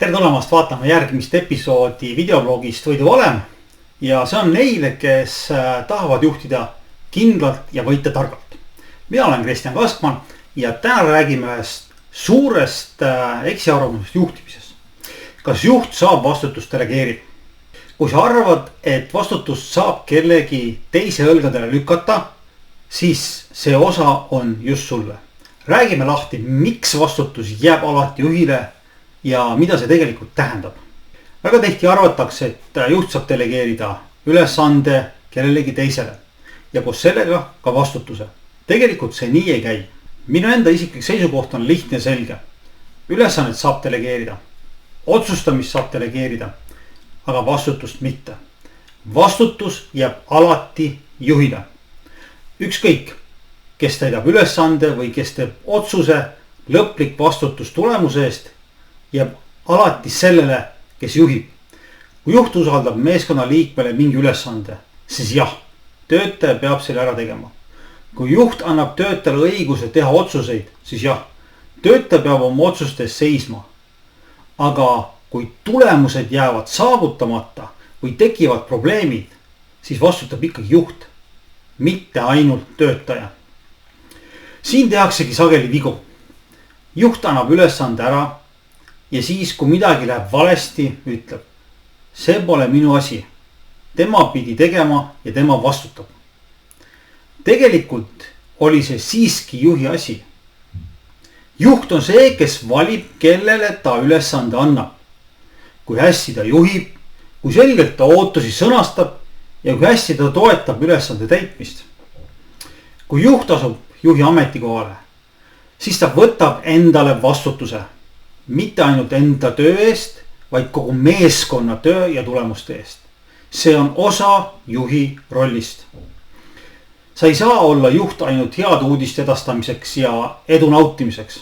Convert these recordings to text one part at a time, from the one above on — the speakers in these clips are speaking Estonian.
tere tulemast vaatama järgmist episoodi videoblogist Võidu valem. Ja see on neile, kes tahavad juhtida kindlalt ja võita targalt. Mina olen Kristjan Kaskman ja täna räägime ühest suurest eksiarvamusest juhtimises. Kas juht saab vastutust delegeerida? Kui sa arvad, et vastutust saab kellegi teise õlgadele lükata, siis see osa on just sulle. Räägime lahti, miks vastutus jääb alati juhile ja mida see tegelikult tähendab. Väga tihti arvatakse, et juht saab delegeerida ülesande kellelegi teisele ja koos sellega ka vastutuse. Tegelikult see nii ei käi. Minu enda isiklik seisukoht on lihtne ja selge. Ülesannet saab delegeerida, otsustamist saab delegeerida, aga vastutust mitte. Vastutus jääb alati juhile. Ükskõik, kes täidab ülesande või kes teeb otsuse, lõplik vastutus tulemuse eest jääb alati sellele, kes juhib. Kui juht usaldab meeskonna liikmele mingi ülesande, siis jah, töötaja peab selle ära tegema. Kui juht annab töötajale õiguse teha otsuseid, siis jah, töötaja peab oma otsustes seisma. Aga kui tulemused jäävad saavutamata või tekivad probleemid, siis vastutab ikkagi juht, mitte ainult töötaja. Siin tehaksegi sageli vigu. Juht annab ülesande ära ja siis, kui midagi läheb valesti, ütleb, see pole minu asi. Tema pidi tegema ja tema vastutab. Tegelikult oli see siiski juhi asi. Juht on see, kes valib, kellele ta ülesande annab. Kui hästi ta juhib, kui selgelt ta ootusi sõnastab ja kui hästi ta toetab ülesande täitmist. Kui juht asub juhi ametikohale, siis ta võtab endale vastutuse. Mitte ainult enda töö eest, vaid kogu meeskonna töö ja tulemuste eest. See on osa juhi rollist. Sa ei saa olla juht ainult head uudiste edastamiseks ja edu nautimiseks.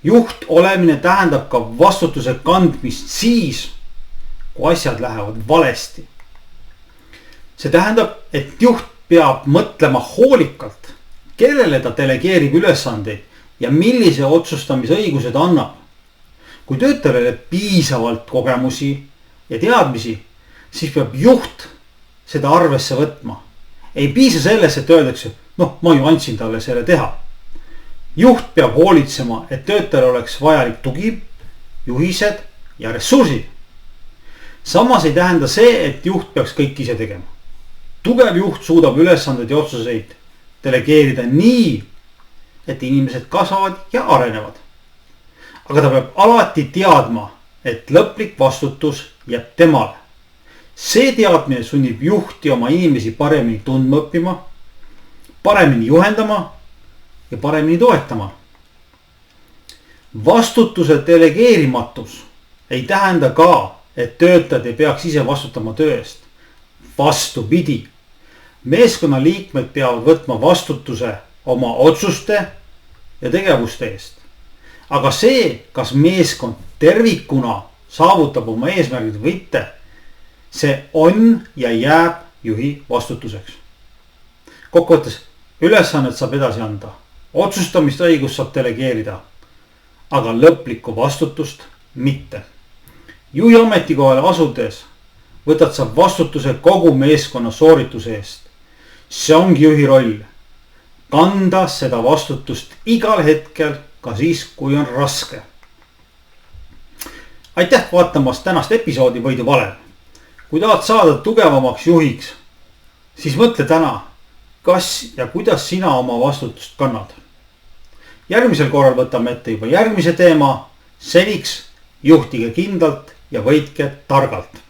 Juht olemine tähendab ka vastutuse kandmist siis, kui asjad lähevad valesti. See tähendab, et juht peab mõtlema hoolikalt, kellele ta delegeerib ülesandeid ja millise otsustamise õigused annab. Kui töötajale piisavalt kogemusi ja teadmisi, siis peab juht seda arvesse võtma. Ei piisa selles, et öeldakse, ma ju andsin talle selle teha. Juht peab hoolitsema, et töötajal oleks vajalik tugi, juhised ja ressursid. Samas ei tähenda see, et juht peaks kõik ise tegema. Tugev juht suudab ülesanded ja otsuseid delegeerida nii, et inimesed kasvavad ja arenevad. Aga ta peab alati teadma, et lõplik vastutus jääb temale. See teadmine sunnib juhti oma inimesi paremini tundma õppima, paremini juhendama ja paremini toetama. Vastutuse delegeerimatus ei tähenda ka, et töötajad ei peaks ise vastutama töö eest. Vastupidi, meeskonna liikmed peavad võtma vastutuse oma otsuste ja tegevuste eest. Aga see, kas meeskond tervikuna saavutab oma eesmärgid või mitte, see on ja jääb juhi vastutuseks. Kokkuvõttes, ülesannet saab edasi anda, otsustamist õigus saab delegeerida, aga lõplikku vastutust mitte. Juhi ametikohale asudes võtad sa vastutuse kogu meeskonna soorituse eest. See ongi juhi roll, kanda seda vastutust igal hetkel, ka siis, kui on raske. Aitäh vaatamast tänast episoodi Võidu valem. Kui tahad saada tugevamaks juhiks, siis mõtle täna, kas ja kuidas sina oma vastutust kannad. Järgmisel korral võtame ette juba järgmise teema. Seniks juhtige kindlalt ja võitke targalt.